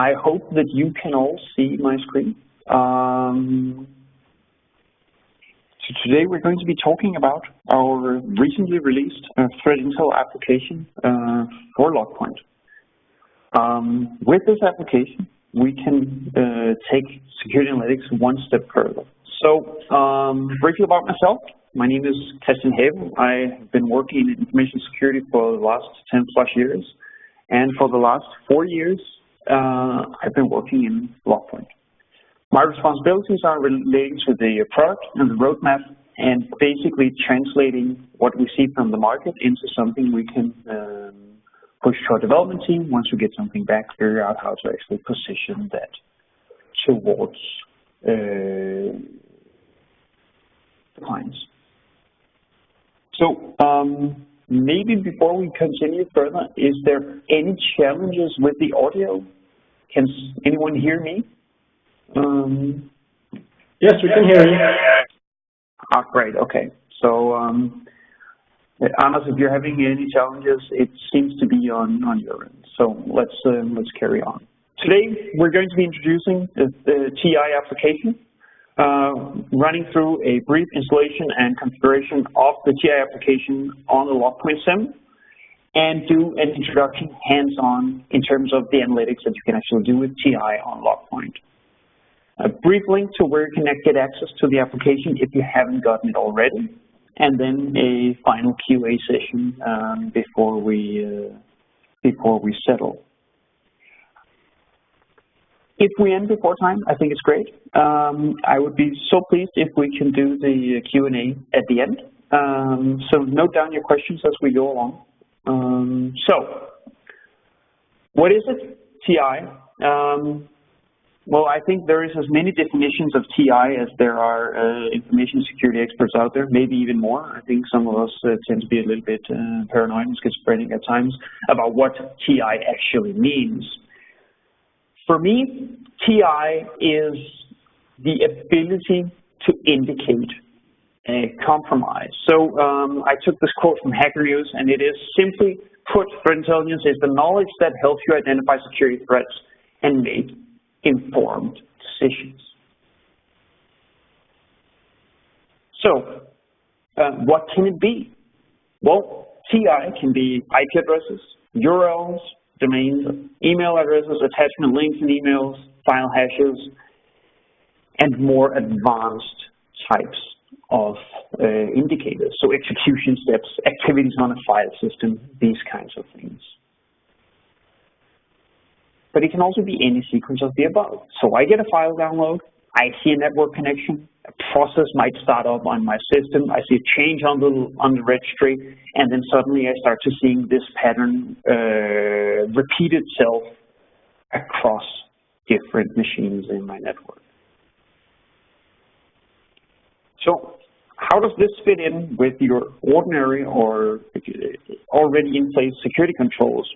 I hope that you can all see my screen. So today we're going to be talking about our recently released threat intel application for LogPoint. With this application, we can take security analytics one step further. So briefly about myself, my name is Christian Have. I have been working in information security for the last 10 plus years. And for the last 4 years, I've been working in LogPoint. My responsibilities are relating to the product and the roadmap and basically translating what we see from the market into something we can push to our development team. Once we get something back, figure out how to actually position that towards the clients. So maybe before we continue further, is there any challenges with the audio? Can anyone hear me? Yes, we can hear you. Ah, great. Okay. So, Anders, if you're having any challenges, it seems to be on your end. So let's carry on. Today we're going to be introducing the TI application, running through a brief installation and configuration of the TI application on the LogPoint SIM, and do an introduction hands-on in terms of the analytics that you can actually do with TI on LogPoint. A brief link to where you can get access to the application if you haven't gotten it already, and then a final QA session before we settle. If we end before time, I think it's great. I would be so pleased if we can do the Q&A at the end. So note down your questions as we go along. So, what is it? TI. Well, I think there is as many definitions of TI as there are information security experts out there, maybe even more. I think some of us tend to be a little bit paranoid and schizophrenic at times about what TI actually means. For me, TI is the ability to indicate a compromise. So I took this quote from Hacker News, and it is simply put, threat intelligence is the knowledge that helps you identify security threats and make informed decisions. So what can it be? Well, TI can be IP addresses, URLs, domains, email addresses, attachment links in emails, file hashes, and more advanced types of indicators. So execution steps, activities on a file system, these kinds of things. But it can also be any sequence of the above. So I get a file download, I see a network connection, a process might start up on my system, I see a change on the registry, and then suddenly I start to seeing this pattern repeat itself across different machines in my network. So how does this fit in with your ordinary or already in place security controls?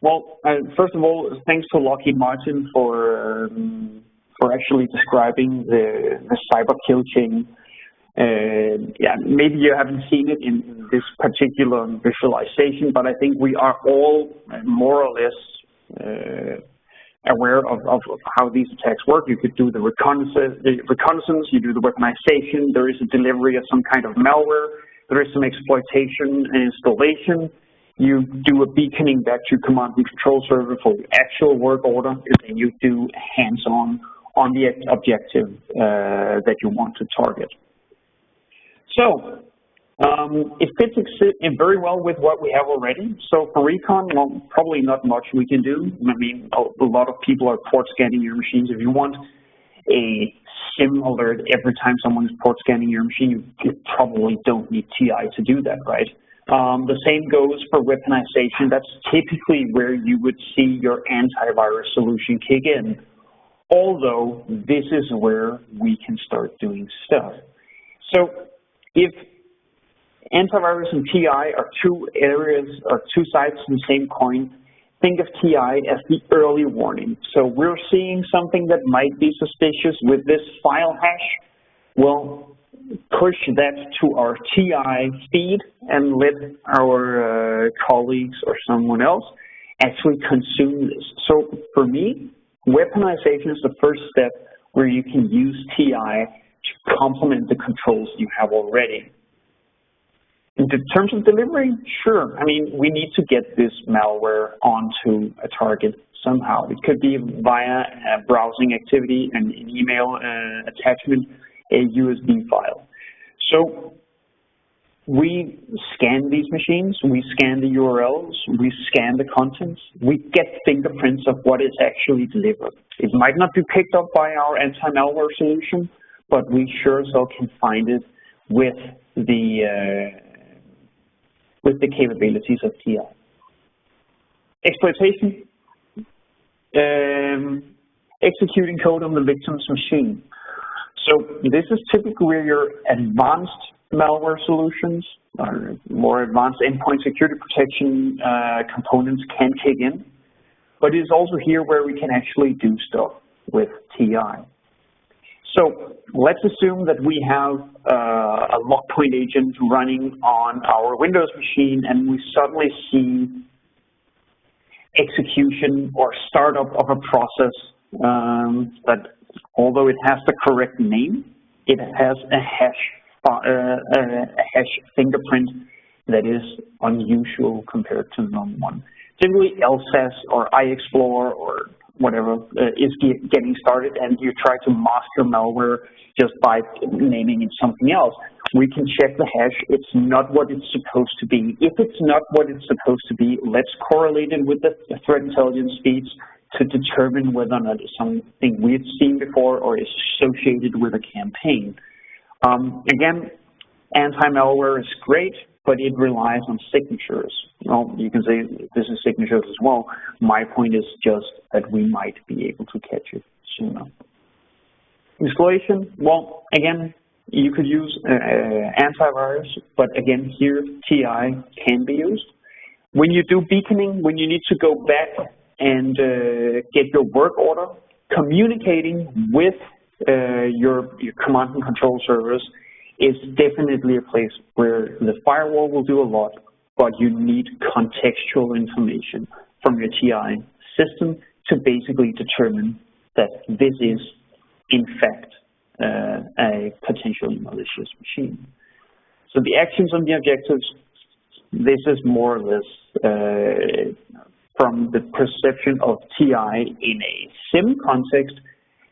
Well, first of all, thanks to Lockheed Martin for actually describing the cyber kill chain. Yeah, maybe you haven't seen it in this particular visualization, but I think we are all more or less aware of how these attacks work. You could do the reconnaissance, you do the weaponization, there is a delivery of some kind of malware, there is some exploitation and installation. You do a beaconing back to command and control server for the actual work order, and then you do hands-on on the objective that you want to target. So it fits in very well with what we have already. So for recon, well, probably not much we can do. I mean, a lot of people are port scanning your machines. If you want a SIM alert every time someone is port scanning your machine, you probably don't need TI to do that, right? The same goes for weaponization. That's typically where you would see your antivirus solution kick in, although this is where we can start doing stuff. So if antivirus and TI are two areas or two sides of the same coin, think of TI as the early warning. So we're seeing something that might be suspicious with this file hash. Well, push that to our TI feed and let our colleagues or someone else actually consume this. So for me, weaponization is the first step where you can use TI to complement the controls you have already. In terms of delivery, sure. I mean, we need to get this malware onto a target somehow. It could be via a browsing activity, an email attachment, a USB file. So we scan these machines, we scan the URLs, we scan the contents, we get fingerprints of what is actually delivered. It might not be picked up by our anti-malware solution, but we sure as hell can find it with the capabilities of TI. Exploitation, executing code on the victim's machine. So this is typically where your advanced malware solutions or more advanced endpoint security protection components can kick in, but it is also here where we can actually do stuff with TI. So let's assume that we have a LogPoint agent running on our Windows machine, and we suddenly see execution or startup of a process that, although it has the correct name, it has a hash fingerprint that is unusual compared to normal one. Typically, LSAS or iExplore or whatever is getting started, and you try to mask your malware just by naming it something else. We can check the hash. It's not what it's supposed to be. If it's not what it's supposed to be, let's correlate it with the threat intelligence feeds to determine whether or not it's something we've seen before or is associated with a campaign. Again, anti-malware is great, but it relies on signatures. Well, you can say this is signatures as well. My point is just that we might be able to catch it sooner. Installation, well, again, you could use antivirus, but again, here TI can be used. When you do beaconing, when you need to go back and get your work order, communicating with your command and control servers is definitely a place where the firewall will do a lot, but you need contextual information from your TI system to basically determine that this is, in fact, a potentially malicious machine. So the actions and the objectives, this is more or less from the perception of TI in a SIM context,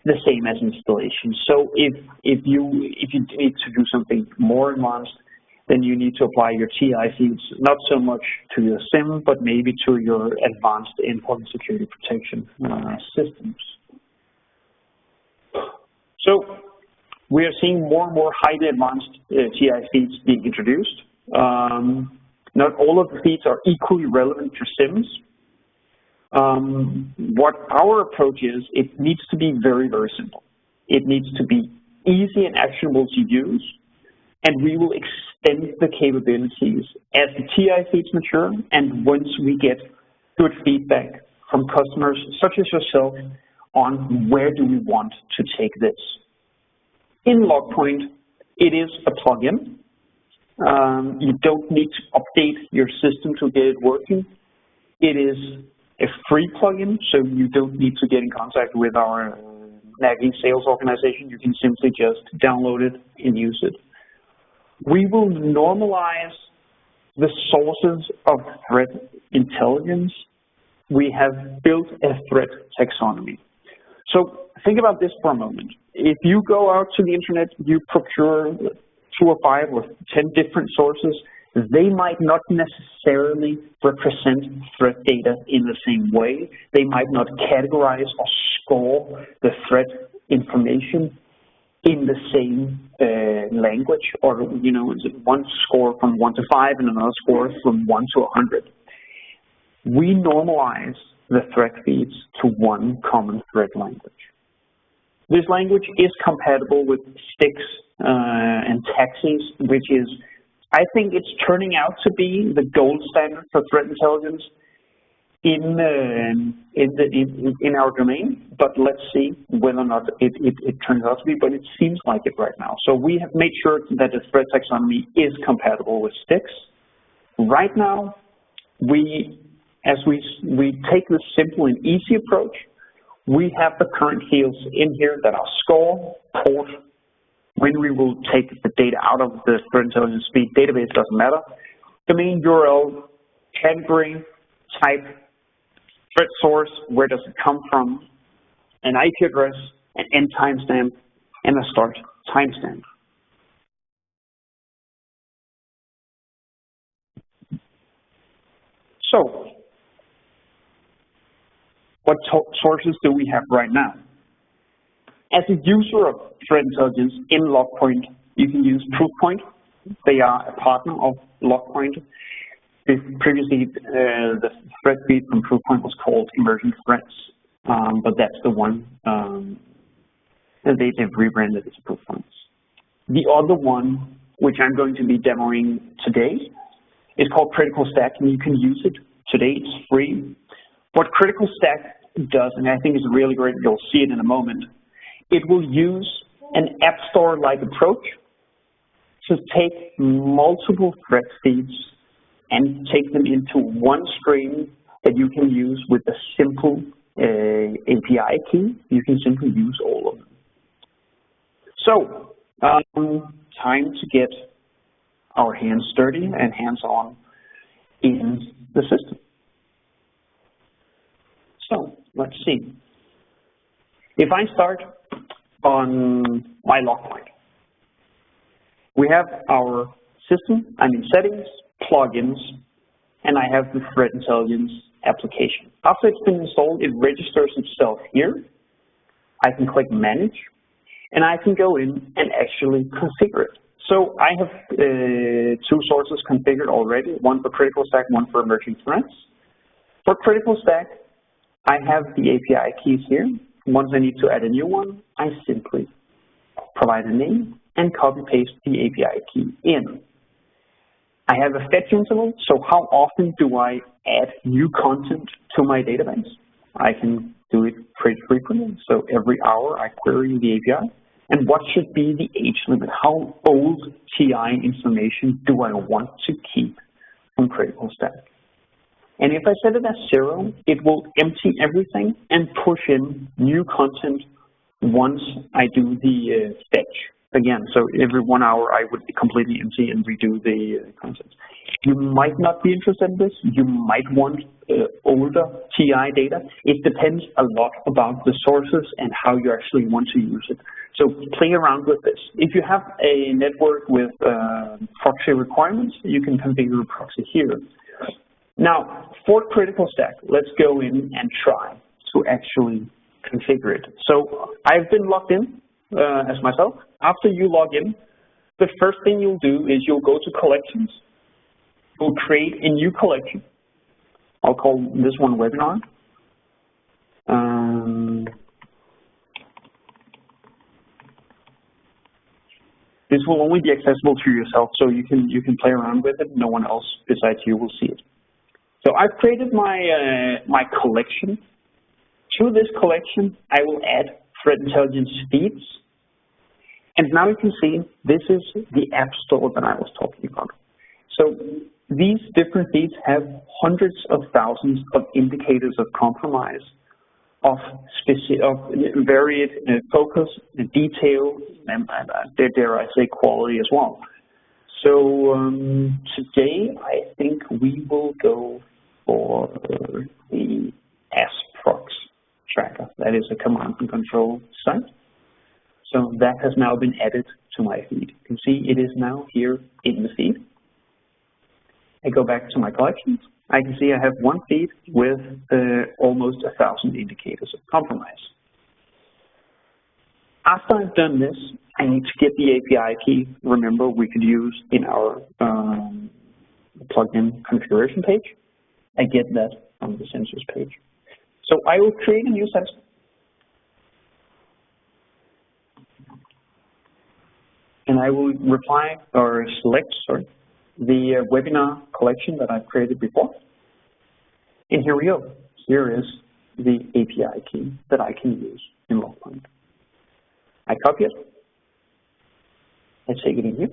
the same as installation. So if you need to do something more advanced, then you need to apply your TI feeds not so much to your SIM, but maybe to your advanced endpoint security protection systems. So we are seeing more and more highly advanced TI feeds being introduced. Not all of the feeds are equally relevant to SIMs. What our approach is, it needs to be very, very simple. It needs to be easy and actionable to use, and we will extend the capabilities as the TI feeds mature and once we get good feedback from customers such as yourself on where do we want to take this. In LogPoint, it is a plugin. You don't need to update your system to get it working. It is a free plugin, so you don't need to get in contact with our nagging sales organization. You can simply just download it and use it. We will normalize the sources of threat intelligence. We have built a threat taxonomy. So think about this for a moment. If you go out to the internet, you procure 2 or 5 or 10 different sources, they might not necessarily represent threat data in the same way. They might not categorize or score the threat information in the same language, or, you know, one score from 1 to 5 and another score from 1 to 100. We normalize the threat feeds to one common threat language. This language is compatible with sticks and taxis, which is, I think it's turning out to be the gold standard for threat intelligence in our domain, but let's see whether or not it turns out to be, but it seems like it right now. So we have made sure that the threat taxonomy is compatible with sticks. Right now, we as we take this simple and easy approach, we have the current fields in here that are score, port. When we will take the data out of the threat intelligence feed, database doesn't matter. Domain URL, category, type, threat source, where does it come from, an IP address, an end timestamp, and a start timestamp. So, what sources do we have right now? As a user of threat intelligence in LogPoint, you can use Proofpoint. They are a partner of LogPoint. Previously, the threat feed from Proofpoint was called Emerging Threats, but that's the one they've rebranded as Proofpoint. The other one, which I'm going to be demoing today, is called Critical Stack, and you can use it today. It's free. What Critical Stack does, and I think is really great, you'll see it in a moment, it will use an App Store-like approach to take multiple threat feeds and take them into one stream that you can use with a simple API key. You can simply use all of them. So, time to get our hands dirty and hands-on in the system. So, let's see. If I start on my LogPoint, we have our system, I'm in settings, plugins, and I have the threat intelligence application. After it's been installed, it registers itself here. I can click manage, and I can go in and actually configure it. So I have two sources configured already, one for Critical Stack, one for Emerging Threats. For Critical Stack, I have the API keys here. Once I need to add a new one, I simply provide a name and copy paste the API key in. I have a fetch interval, so how often do I add new content to my database? I can do it pretty frequently, so every hour I query the API. And what should be the age limit? How old TI information do I want to keep from Critical Stack? And if I set it as 0, it will empty everything and push in new content once I do the fetch again. So every 1 hour I would completely empty and redo the content. You might not be interested in this. You might want older TI data. It depends a lot about the sources and how you actually want to use it. So play around with this. If you have a network with proxy requirements, you can configure a proxy here. Now, for Critical Stack, let's go in and try to actually configure it. So I've been logged in as myself. After you log in, the first thing you'll do is you'll go to Collections. You'll create a new collection. I'll call this one Webinar. This will only be accessible to yourself, so you can play around with it. No one else besides you will see it. So I've created my my collection. To this collection, I will add threat intelligence feeds. And now you can see this is the App Store that I was talking about. So these different feeds have hundreds of thousands of indicators of compromise, of varied focus, detail, and dare I say quality as well. So today I think we will go for the sprox tracker. That is a command and control site. So that has now been added to my feed. You can see it is now here in the feed. I go back to my collections. I can see I have one feed with almost 1,000 indicators of compromise. After I've done this, I need to get the API key. Remember, we could use in our plugin configuration page. I get that on the sensors page. So I will create a new sensor. And I will reply or select, the webinar collection that I've created before. And here we go. Here is the API key that I can use in LogPoint. I copy it. I take it in here.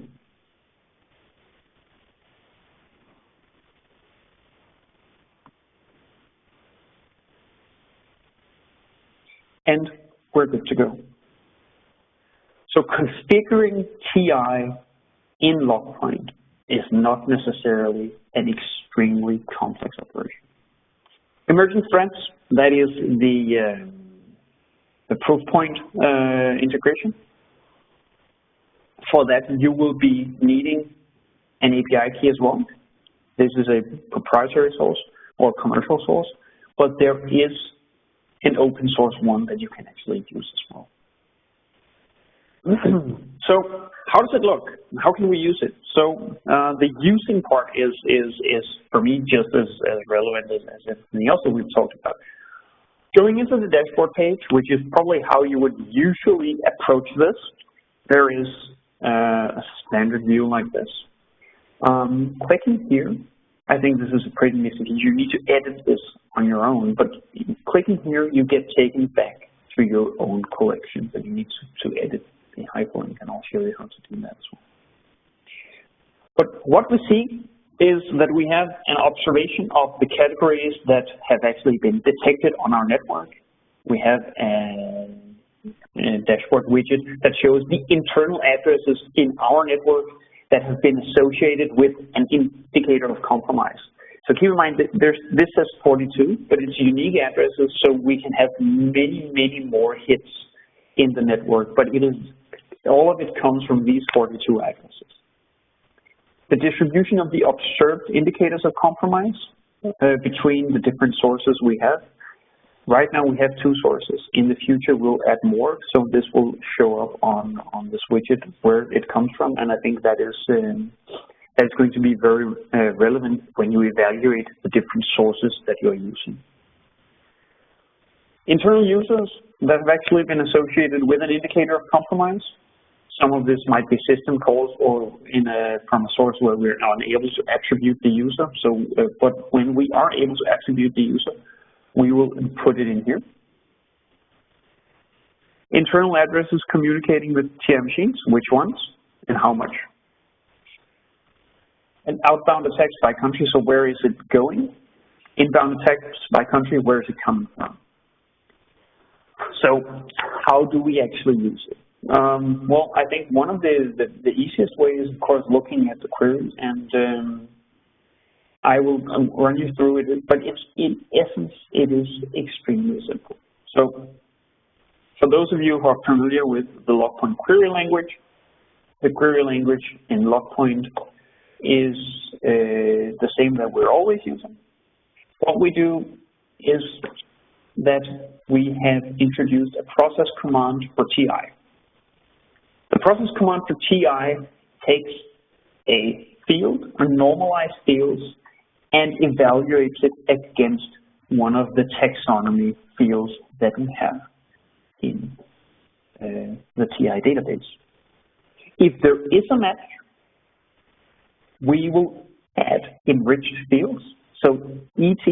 and we're good to go. So configuring TI in LogPoint is not necessarily an extremely complex operation. Emerging threats, that is the proof point integration. For that, you will be needing an API key as well. This is a proprietary source or commercial source, but there is an open source one that you can actually use as well. So how does it look? How can we use it? So the using part is for me just as relevant as everything else that we've talked about. Going into the dashboard page, which is probably how you would usually approach this, there is a standard view like this. Clicking here, I think this is pretty easy. You need to edit this on your own, but clicking here, you get taken back to your own collection that you need to edit the hyperlink, and I'll show you how to do that as well. But what we see is that we have an observation of the categories that have actually been detected on our network. We have a dashboard widget that shows the internal addresses in our network that have been associated with an indicator of compromise. So keep in mind that this says 42, but it's unique addresses, so we can have many, many more hits in the network, but it is all of it comes from these 42 addresses. The distribution of the observed indicators of compromise between the different sources we have. Right now we have 2 sources. In the future we'll add more, so this will show up on this widget where it comes from, and I think that is going to be very relevant when you evaluate the different sources that you're using. Internal users that have actually been associated with an indicator of compromise. Some of this might be system calls or from a source where we're unable to attribute the user. So, but when we are able to attribute the user, we will put it in here. Internal addresses communicating with TI machines, which ones and how much. And outbound attacks by country, so where is it going? Inbound attacks by country, where is it coming from? So how do we actually use it? Well, I think one of the easiest ways is, of course, looking at the queries, and I will run you through it, but in essence, it is extremely simple. So for those of you who are familiar with the LogPoint query language, the query language in LogPoint is the same that we're always using. What we do is that we have introduced a process command for TI. The process command for TI takes a field, or normalized fields, and evaluates it against one of the taxonomy fields that we have in the TI database. If there is a match, we will add enriched fields. So ET,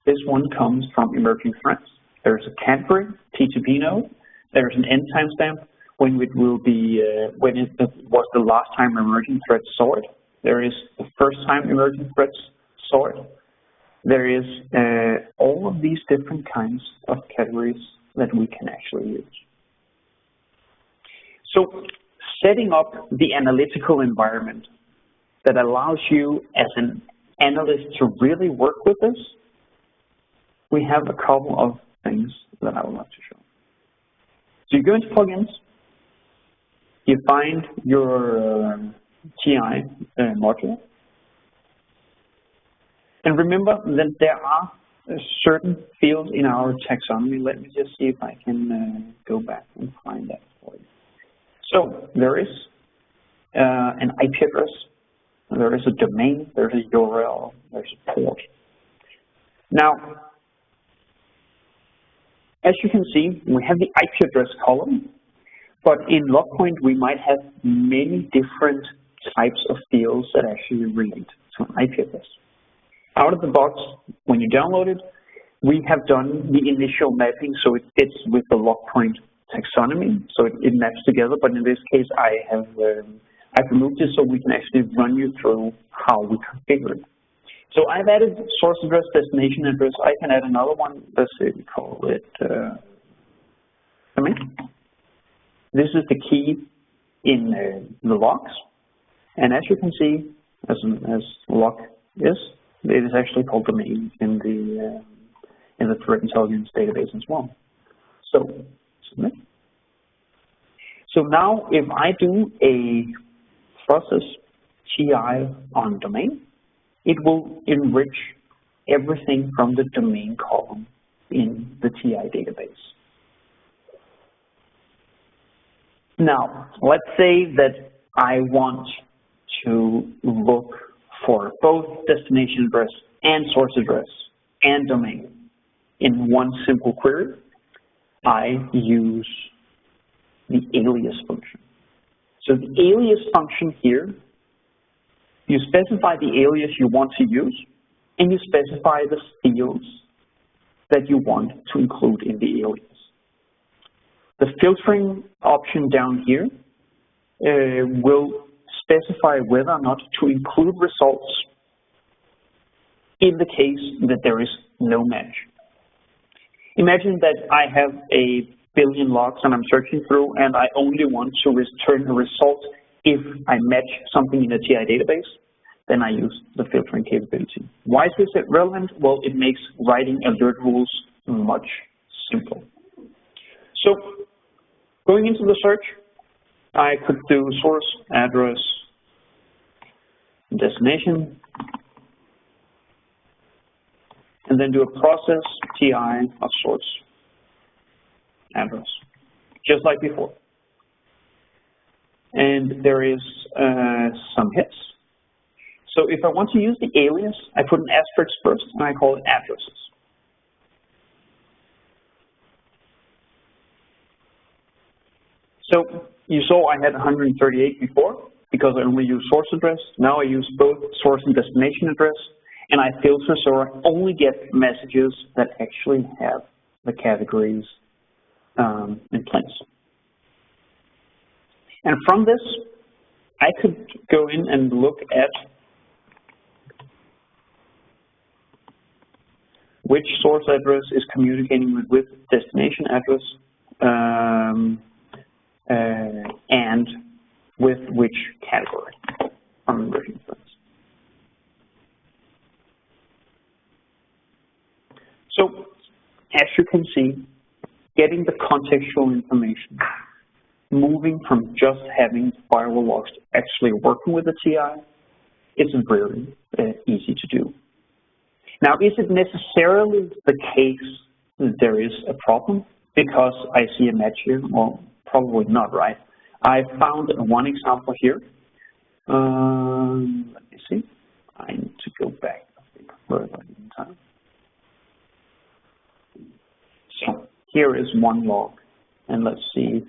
this one comes from emerging threats. There's a category, T2P node. There's an end timestamp when it will be when it was the last time emerging threats saw it. There is the first time emerging threats saw it. There is all of these different kinds of categories that we can actually use. So setting up the analytical environment that allows you as an analyst to really work with this, we have a couple of things that I would like to show. So you go into plugins, you find your TI module, and remember that there are certain fields in our taxonomy. Let me just see if I can go back and find that for you. So there is an IP address, there is a domain, there's a URL, there's a port. Now, as you can see, we have the IP address column, but in LogPoint we might have many different types of fields that actually relate to an IP address. Out of the box, when you download it, we have done the initial mapping so it fits with the LogPoint taxonomy, so it maps together. But in this case, I've removed it so we can actually run you through how we configure it. So I've added source address, destination address. I can add another one. Let's say we call it domain. This is the key in the logs, and as you can see, as log is, it is actually called domain in the threat intelligence database as well. So submit. So now, if I do a process TI on domain, it will enrich everything from the domain column in the TI database. Now, let's say that I want to look for both destination address and source address and domain in one simple query. I use the alias function. So the alias function here, you specify the alias you want to use, and you specify the fields that you want to include in the alias. The filtering option down here will specify whether or not to include results in the case that there is no match. Imagine that I have a billion logs and I'm searching through, and I only want to return a result if I match something in a TI database. Then I use the filtering capability. Why is this relevant? Well, it makes writing alert rules much simpler. So going into the search, I could do source, address, destination, and then do a process TI of source, address, just like before. And there is some hits. So if I want to use the alias, I put an asterisk first, and I call it addresses. So you saw I had 138 before, because I only use source address. Now I use both source and destination address, and I filter so I only get messages that actually have the categories in place. And from this, I could go in and look at which source address is communicating with destination address, and with which category from version first. So, as you can see, getting the contextual information, moving from just having firewall logs to actually working with the TI, is very easy to do. Now, is it necessarily the case that there is a problem because I see a match here? Well, probably not, right? I found one example here. Let me see. I need to go back a bit further in time. So here is one log, and let's see.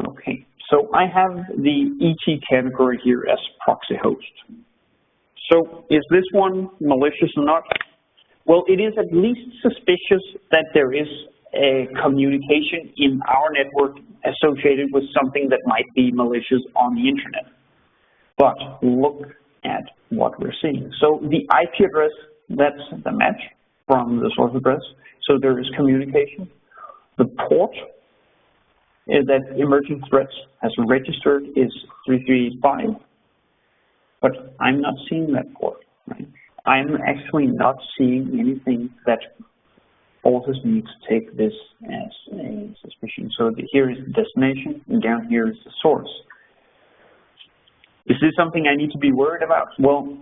Okay, so I have the ET category here as proxy host. So is this one malicious or not? Well, it is at least suspicious that there is a communication in our network associated with something that might be malicious on the internet. But look at what we're seeing. So the IP address, that's the match from the source address. So there is communication. The port that emerging threats has registered is 3385, but I'm not seeing that port, right? I'm actually not seeing anything that forces me to take this as a suspicion. So here is the destination, and down here is the source. Is this something I need to be worried about? Well,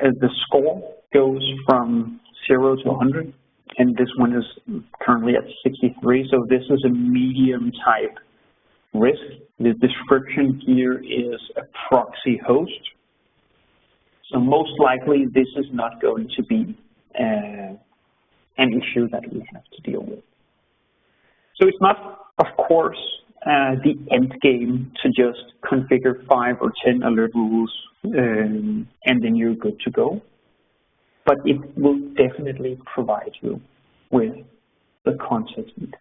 the score goes from 0 to 100, and this one is currently at 63, so this is a medium type risk. The description here is a proxy host. So most likely this is not going to be an issue that we have to deal with. So it's not, of course, the end game to just configure 5 or 10 alert rules and then you're good to go. But it will definitely provide you with the context needed.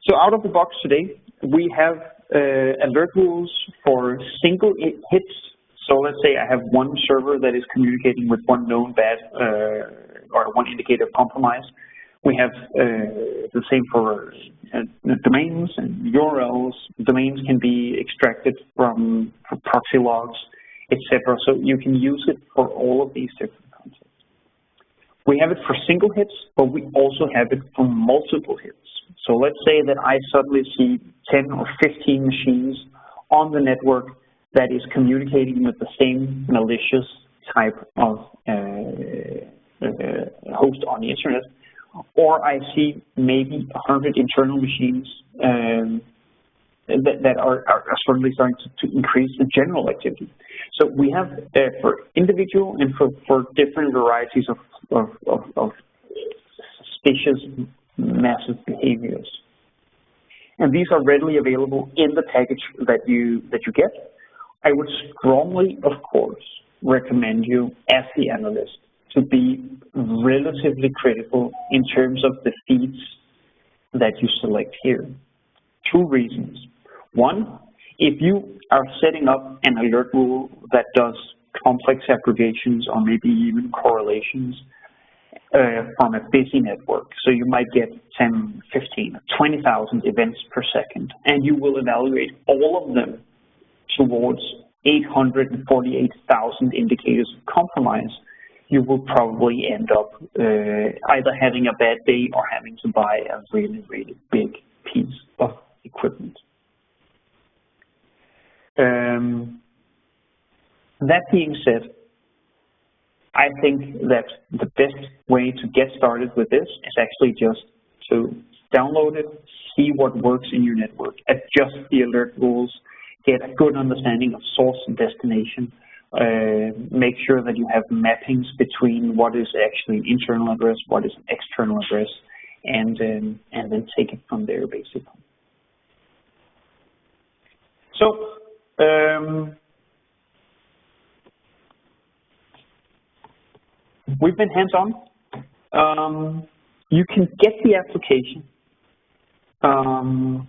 So out of the box today, we have alert rules for single hits, So let's say I have one server that is communicating with one known bad or one indicator of compromise. We have the same for domains and URLs. Domains can be extracted from proxy logs, etc. So you can use it for all of these different contexts. We have it for single hits, but we also have it for multiple hits. So let's say that I suddenly see 10 or 15 machines on the network that is communicating with the same malicious type of host on the internet, or I see maybe 100 internal machines that are suddenly starting to increase the general activity. So we have for individual and for different varieties of suspicious massive behaviors. And these are readily available in the package that you get. I would strongly, of course, recommend you as the analyst to be relatively critical in terms of the feeds that you select here. Two reasons. One, if you are setting up an alert rule that does complex aggregations or maybe even correlations from a busy network, so you might get 10, 15, 20,000 events per second, and you will evaluate all of them towards 848,000 indicators of compromise, you will probably end up either having a bad day or having to buy a really, really big piece of equipment. That being said, I think that the best way to get started with this is actually just to download it, see what works in your network, adjust the alert rules, get a good understanding of source and destination, make sure that you have mappings between what is actually an internal address, what is an external address, and then take it from there, basically. So, we've been hands-on. You can get the application from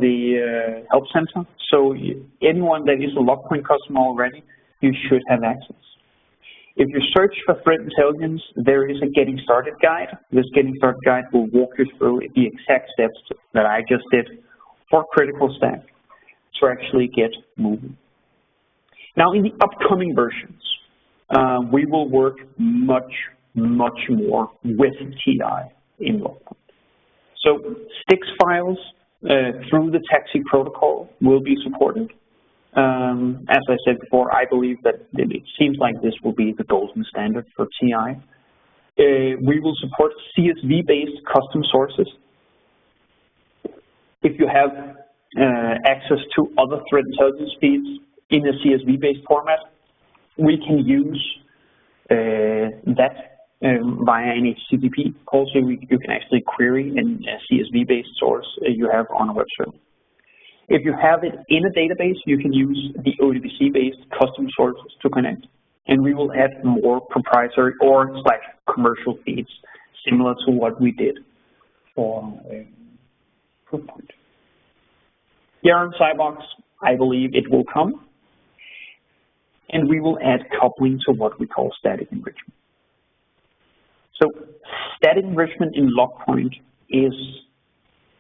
the Help Center. So anyone that is a LogPoint customer already, you should have access. If you search for threat intelligence, there is a Getting Started guide. This Getting Started guide will walk you through the exact steps that I just did for Critical Stack to actually get moving. Now, in the upcoming versions, we will work much more with TI in LogPoint. So STIX files through the taxi protocol will be supported. As I said before, I believe that it seems like this will be the golden standard for TI. We will support CSV-based custom sources. If you have access to other threat intelligence feeds in a CSV-based format, we can use that via any HTTP. Also, you can actually query in a CSV-based source you have on a web server. If you have it in a database, you can use the ODBC-based custom sources to connect. And we will add more proprietary or /commercial feeds, similar to what we did for Proofpoint. Here on Cybox, I believe it will come. And we will add coupling to what we call static enrichment. So static enrichment in LogPoint is,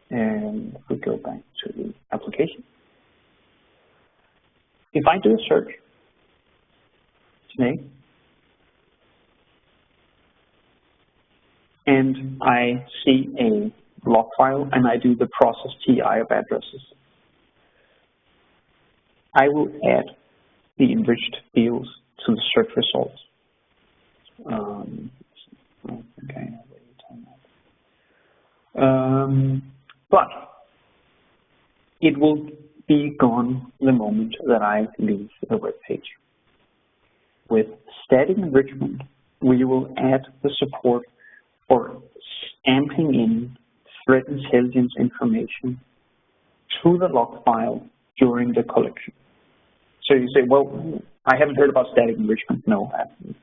if we go back to the application, if I do a search today, and I see a log file and I do the process TI of addresses, I will add the enriched fields to the search results. Okay, but it will be gone the moment that I leave the web page. With static enrichment, we will add the support for stamping in threat intelligence information to the log file during the collection. So you say, well, I haven't heard about static enrichment. No,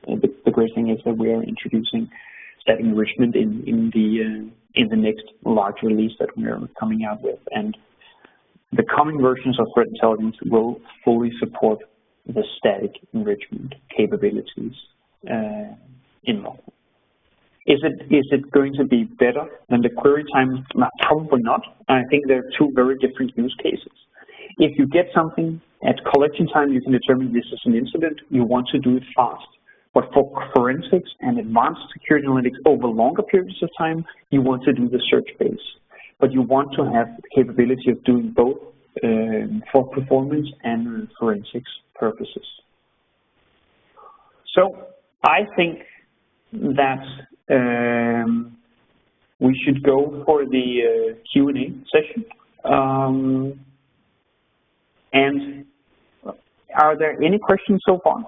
the great thing is that we are introducing static enrichment in the next large release that we are coming out with, and the coming versions of threat intelligence will fully support the static enrichment capabilities in LogPoint. Is it going to be better than the query time? No, probably not. I think there are two very different use cases. If you get something at collection time, you can determine this is an incident. You want to do it fast. But for forensics and advanced security analytics over longer periods of time, you want to do the search base. But you want to have the capability of doing both for performance and forensics purposes. So I think that we should go for the Q&A session. And are there any questions so far?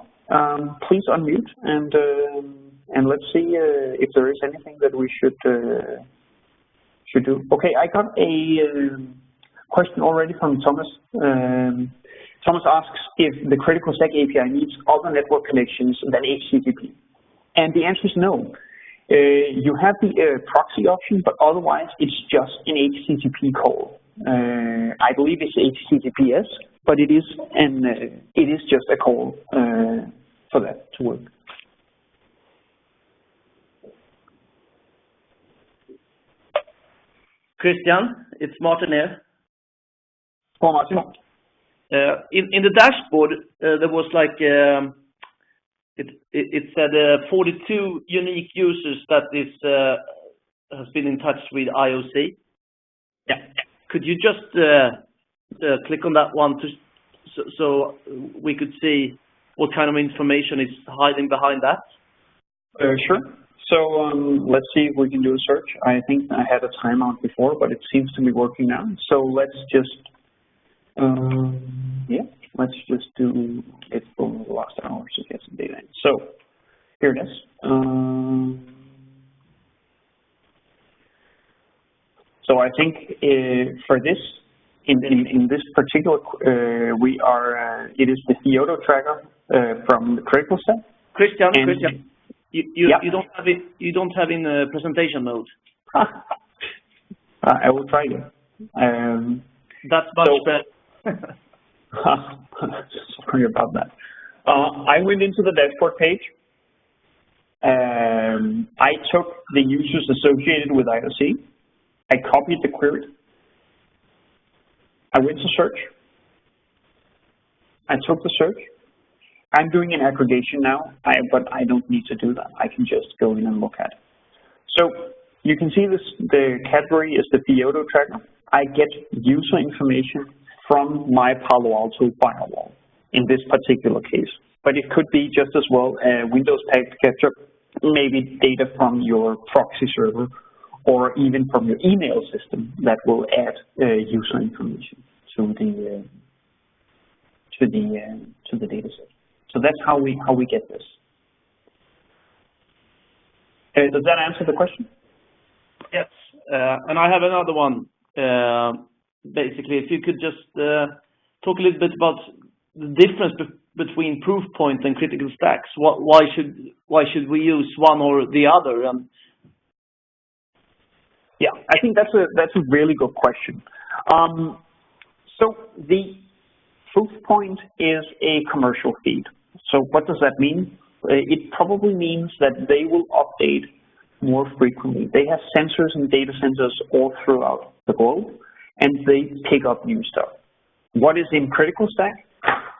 Please unmute and let's see if there is anything that we should do. Okay, I got a question already from Thomas. Thomas asks if the critical stack API needs other network connections than HTTP. And the answer is no. You have the proxy option, but otherwise it's just an HTTP call. I believe it's HTTPS, but it is just a call for that to work. Christian, it's Martin here. Oh, Martin. In the dashboard, there was like it said 42 unique users that is has been in touch with IOC. Yeah. Could you just click on that one so we could see what kind of information is hiding behind that? Sure. So let's see if we can do a search. I think I had a timeout before, but it seems to be working now. So let's just let's just do it for the last hour to get some data in. So here it is. So I think for this, in this particular, we are it is the Theodo tracker from the critical stack. Christian, you don't have it. You don't have in presentation mode. I will try it. That's much better. Sorry about that. I went into the dashboard page. I took the users associated with IOC. I copied the query. I went to search. I took the search. I'm doing an aggregation now, but I don't need to do that. I can just go in and look at it. So you can see this. The category is the Theodo tracker. I get user information from my Palo Alto firewall in this particular case. But it could be just as well Windows packet capture, maybe data from your proxy server, or even from your email system that will add user information to the data set. So that's how we get this. Does that answer the question? Yes, and I have another one. Basically, if you could just talk a little bit about the difference between proof point and critical stacks. Why should we use one or the other? Yeah, I think that's a really good question. So the proof point is a commercial feed. So what does that mean? It probably means that they will update more frequently. They have sensors and data centers all throughout the globe, and they pick up new stuff. What is in critical stack?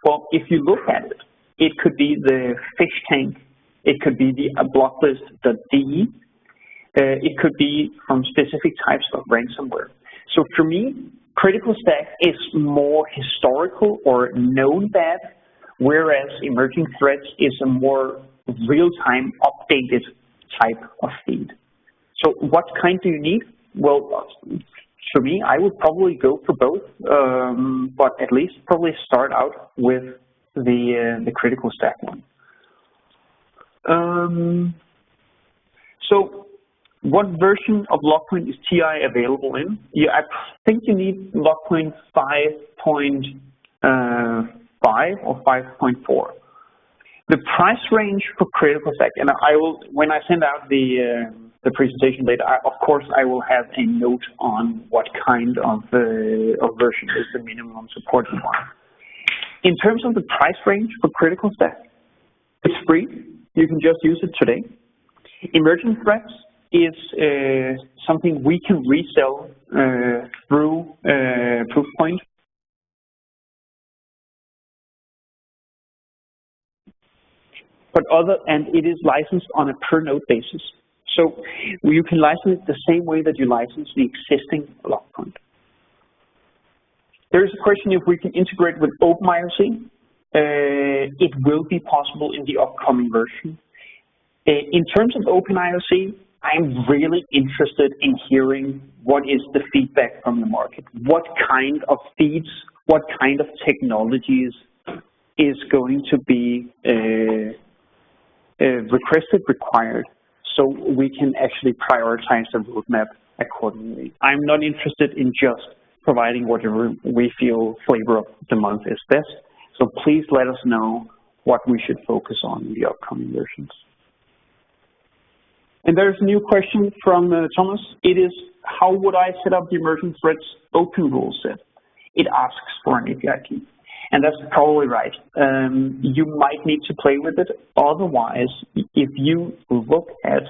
Well, if you look at it, it could be the fish tank. It could be the blocklist.de. It could be from specific types of ransomware. So for me, critical stack is more historical or known bad, whereas emerging threats is a more real-time updated type of feed. So what kind do you need? Well, for me, I would probably go for both, but at least probably start out with the critical stack one. So what version of LogPoint is TI available in? Yeah, I think you need LogPoint 5.5 or 5.4. The price range for critical stack, and I will, when I send out the presentation later, of course I will have a note on what kind of version is the minimum supported one. In terms of the price range for critical stack, it's free. You can just use it today. Emerging threats is something we can resell through Proofpoint. And it is licensed on a per node basis. So you can license it the same way that you license the existing LogPoint. There is a question if we can integrate with OpenIOC. It will be possible in the upcoming version. In terms of OpenIOC, I'm really interested in hearing what is the feedback from the market. What kind of feeds, what kind of technologies is going to be required, so we can actually prioritize the roadmap accordingly. I'm not interested in just providing whatever we feel flavor of the month is best. So please let us know what we should focus on in the upcoming versions. And there's a new question from Thomas. It is, how would I set up the emerging threats open rule set? It asks for an API key. And that's probably right. You might need to play with it. Otherwise, if you look at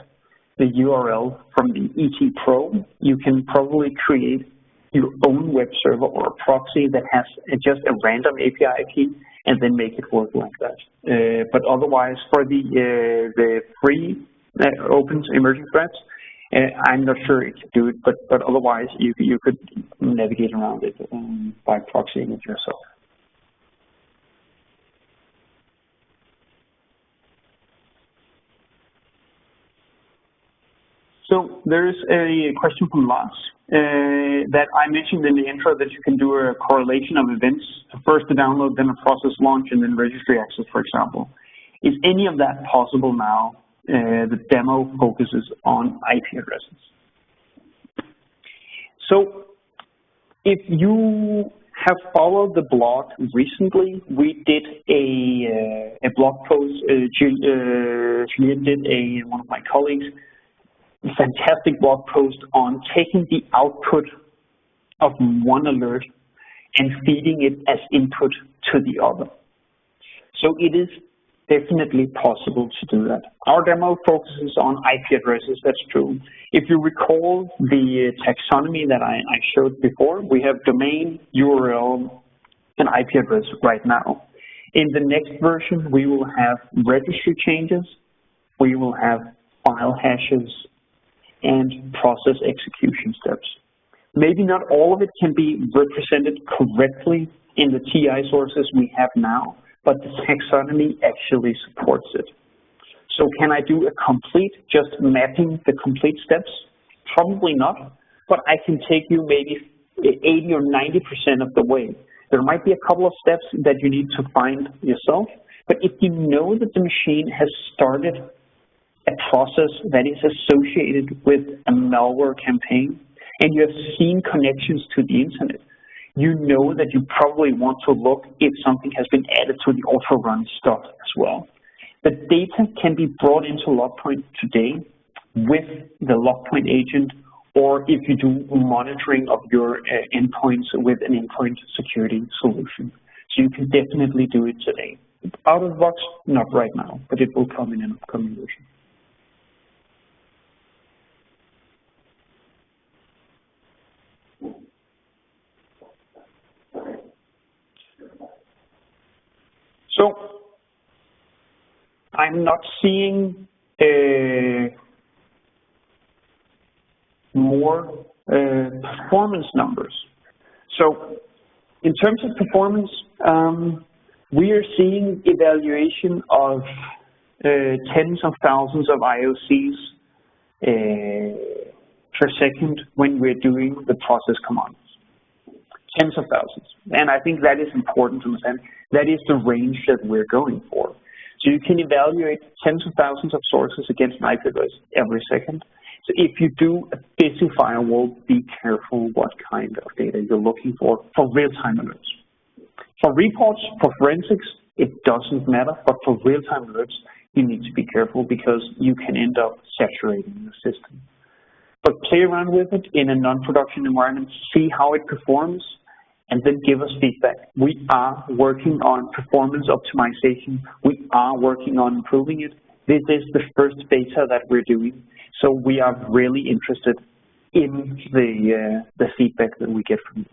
the URL from the ET Pro, you can probably create your own web server or a proxy that has just a random API key and then make it work like that. But otherwise, for the free open emerging threats, I'm not sure it can do it, but otherwise you could navigate around it by proxying it yourself. So there's a question from Lars that I mentioned in the intro that you can do a correlation of events, first a download, then a process launch, and then registry access, for example. Is any of that possible now? The demo focuses on IP addresses. So if you have followed the blog recently, we did a blog post, Julian did one of my colleagues, fantastic blog post on taking the output of one alert and feeding it as input to the other. So it is definitely possible to do that. Our demo focuses on IP addresses, that's true. If you recall the taxonomy that I showed before, we have domain, URL, and IP address right now. In the next version, we will have registry changes, we will have file hashes, and process execution steps. Maybe not all of it can be represented correctly in the TI sources we have now, but the taxonomy actually supports it. So can I do a complete, just mapping the complete steps? Probably not, but I can take you maybe 80 or 90% of the way. There might be a couple of steps that you need to find yourself, but if you know that the machine has started a process that is associated with a malware campaign, and you have seen connections to the internet, you know that you probably want to look if something has been added to the auto-run stuff as well. The data can be brought into LogPoint today with the LogPoint agent, or if you do monitoring of your endpoints with an endpoint security solution. So you can definitely do it today. Out of the box, not right now, but it will come in an upcoming version. So I'm not seeing more performance numbers. So in terms of performance, we are seeing evaluation of tens of thousands of IOCs per second when we're doing the process commands. Tens of thousands. And I think that is important to understand. That is the range that we're going for. So you can evaluate tens of thousands of sources against an IP address every second. So if you do a busy firewall, be careful what kind of data you're looking for real-time alerts. For reports, for forensics, it doesn't matter, but for real-time alerts, you need to be careful because you can end up saturating the system. But play around with it in a non-production environment, see how it performs, and then give us feedback. We are working on performance optimization. We are working on improving it. This is the first beta that we're doing, so we are really interested in the feedback that we get from you.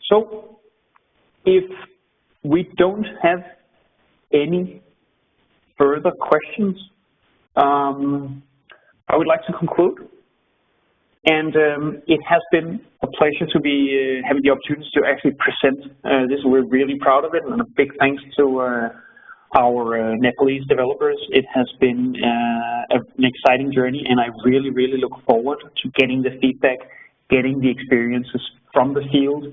So, if we don't have any further questions, I would like to conclude. And it has been a pleasure to be having the opportunity to actually present this. We're really proud of it, and a big thanks to our Nepalese developers. It has been an exciting journey, and I really, really look forward to getting the feedback, getting the experiences from the field,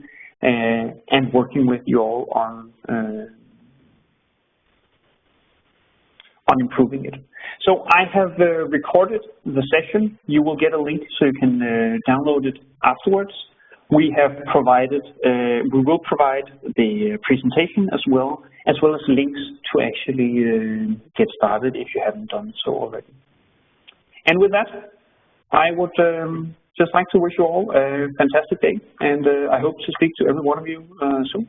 and working with you all on improving it. So I have recorded the session. You will get a link so you can download it afterwards. We have provided, we will provide the presentation as well as links to actually get started if you haven't done so already. And with that, I would just like to wish you all a fantastic day, and I hope to speak to every one of you soon.